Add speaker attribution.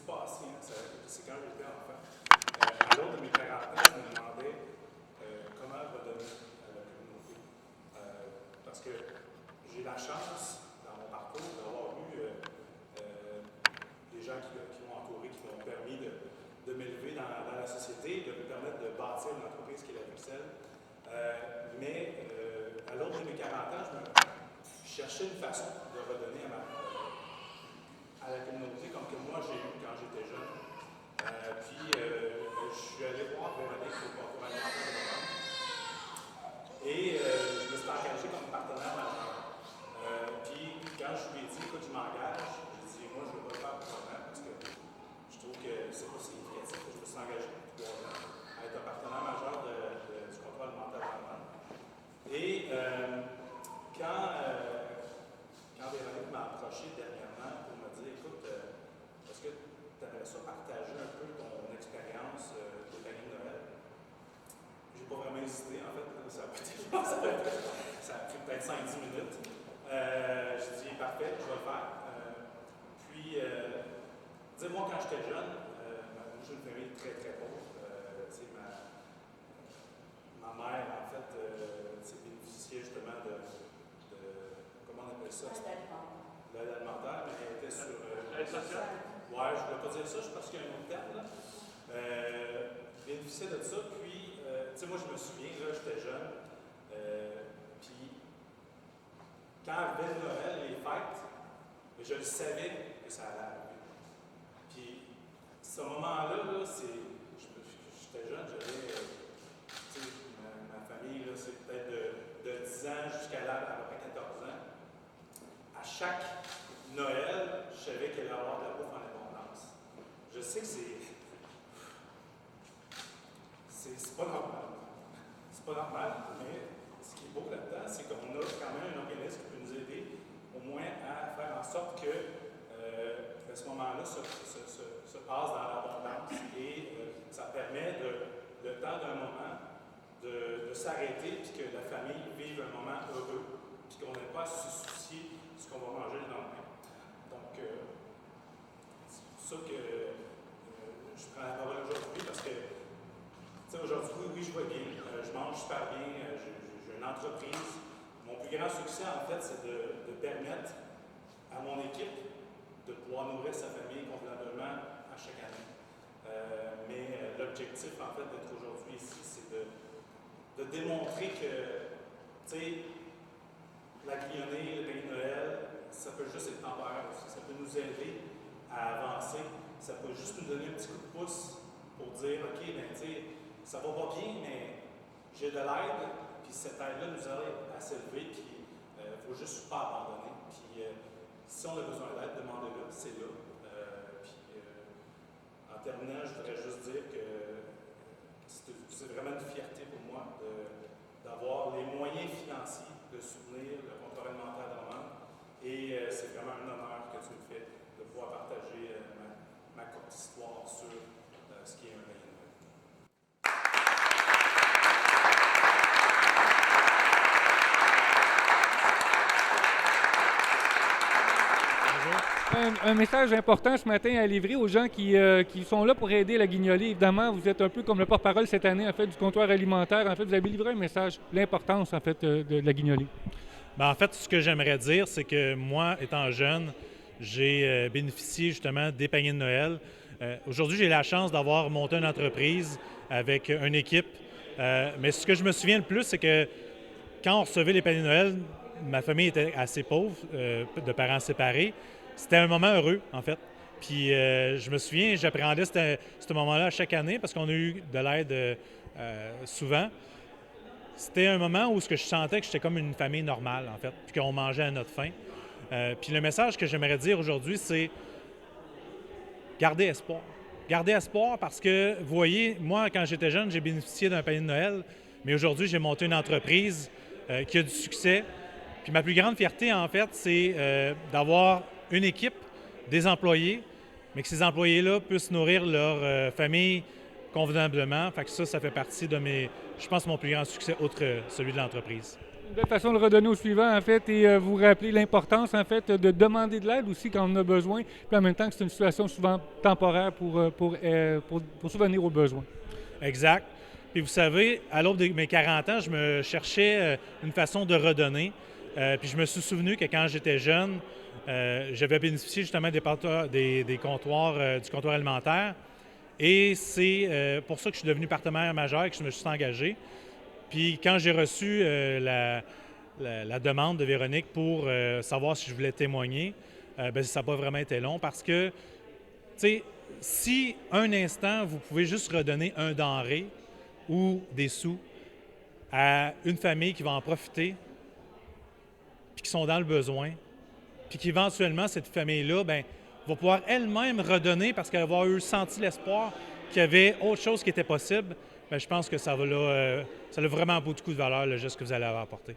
Speaker 1: passé, hein, c'est quand j'étais enfant. À l'autre de mes 40 ans, je me demandais comment redonner à la communauté. Parce que j'ai la chance, dans mon parcours, d'avoir eu des gens qui m'ont entouré, qui m'ont permis de m'élever dans la société, de me permettre de bâtir une entreprise qui est la Bruxelles. Mais à l'autre de mes 40 ans, je cherchais une façon de redonner à la communauté comme que moi j'ai eu quand j'étais jeune. Je suis allé voir Véronique au concours alimentaire de Rome. Et je me suis engagé comme partenaire majeur. Puis quand je lui ai dit, écoute, je m'engage, j'ai dit, moi, je ne veux pas le faire pour moi parce que je trouve que c'est pas significatif. Je me suis engagé pour 3 ans à être un partenaire majeur du contrôle alimentaire de Rome. Et quand Véronique m'a approché dernièrement pour me dire, écoute, est-ce que tu aimerais ça partager un peu ton expérience de panier de Noël? J'ai pas vraiment hésité, en fait. Ça a pris peut-être 5-10 minutes. J'ai dit, parfait, je vais le faire. Dis-moi, quand j'étais jeune, j'ai une famille très, très pauvre. Ma mère, en fait, bénéficiait justement de comment on appelle ça? L'aide alimentaire, mais elle était sur... l'aide sociale? Ouais, je ne voulais pas dire ça, parce qu'il y a un autre terme, là. Bénéficiait de ça, puis, moi, je me souviens, là, j'étais jeune, puis, quand arrivait Noël, les fêtes, je le savais que ça allait arriver. Puis, ce moment-là, là, j'étais jeune, j'avais, ma famille, là, c'est peut-être de 10 ans jusqu'à à peu près 14 ans. À chaque Noël, je savais qu'il allait y avoir de la bouffe en abondance. Je sais que c'est pas normal. C'est pas normal, mais ce qui est beau là-dedans, c'est qu'on a quand même un organisme qui peut nous aider au moins à faire en sorte que ce moment-là se passe dans l'abondance et ça permet le temps d'un moment de s'arrêter puis que la famille vive un moment heureux puis qu'on n'ait pas à se soucier de ce qu'on va manger le lendemain. Donc, c'est pour ça que je prends la parole aujourd'hui parce que aujourd'hui, oui, je vois bien, je mange super bien, j'ai une entreprise. Mon plus grand succès, en fait, c'est de permettre à mon équipe de pouvoir nourrir sa famille convenablement à chaque année. Mais l'objectif, en fait, d'être aujourd'hui ici, c'est de démontrer que, la grillonnée, le panier de Noël, ça peut juste être temporaire aussi. Ça peut nous aider à avancer. Ça peut juste nous donner un petit coup de pouce pour dire, OK, ça va pas bien, mais j'ai de l'aide, puis cette aide-là nous aide à s'élever, puis il ne faut juste pas abandonner. Puis si on a besoin d'aide, demandez-le, c'est là. En terminant, je voudrais juste dire que c'est vraiment une fierté pour moi d'avoir les moyens financiers de soutenir le contrôle alimentaire de Rome. Et c'est vraiment un honneur que tu me fais de pouvoir partager ma courte histoire sur ce qui est un panier de Noël.
Speaker 2: Un message important ce matin à livrer aux gens qui sont là pour aider la Guignolée. Évidemment, vous êtes un peu comme le porte-parole cette année en fait, du comptoir alimentaire. En fait, vous avez livré un message, l'importance en fait, de la Guignolée.
Speaker 3: Bien, en fait, ce que j'aimerais dire, c'est que moi, étant jeune, j'ai bénéficié justement des paniers de Noël. Aujourd'hui, j'ai la chance d'avoir monté une entreprise avec une équipe. Mais ce que je me souviens le plus, c'est que quand on recevait les paniers de Noël, ma famille était assez pauvre, de parents séparés. C'était un moment heureux, en fait. Puis je me souviens, j'appréhendais ce moment-là chaque année parce qu'on a eu de l'aide souvent. C'était un moment où je sentais que j'étais comme une famille normale, en fait, puis qu'on mangeait à notre faim. Puis le message que j'aimerais dire aujourd'hui, c'est garder espoir. Garder espoir parce que, vous voyez, moi, quand j'étais jeune, j'ai bénéficié d'un panier de Noël, mais aujourd'hui, j'ai monté une entreprise qui a du succès. Puis ma plus grande fierté, en fait, c'est d'avoir une équipe, des employés, mais que ces employés-là puissent nourrir leur famille convenablement. Fait que ça fait partie de je pense, mon plus grand succès, outre celui de l'entreprise.
Speaker 2: Une belle façon de redonner au suivant, en fait, et vous rappeler l'importance, en fait, de demander de l'aide aussi quand on en a besoin, puis en même temps que c'est une situation souvent temporaire pour subvenir aux besoins.
Speaker 3: Exact. Puis vous savez, à l'aube de mes 40 ans, je me cherchais une façon de redonner. Puis je me suis souvenu que quand j'étais jeune, j'avais bénéficié justement des comptoirs, du comptoir alimentaire. Et c'est pour ça que je suis devenu partenaire majeur et que je me suis engagé. Puis quand j'ai reçu la demande de Véronique pour savoir si je voulais témoigner, ben, ça n'a pas vraiment été long parce que, tu sais, si un instant, vous pouvez juste redonner un denrée ou des sous à une famille qui va en profiter, puis qui sont dans le besoin, puis qu'éventuellement, cette famille-là, ben, va pouvoir elle-même redonner parce qu'elle va avoir eu senti l'espoir qu'il y avait autre chose qui était possible, bien, je pense que ça a vraiment beaucoup de valeur, le geste que vous allez avoir apporté.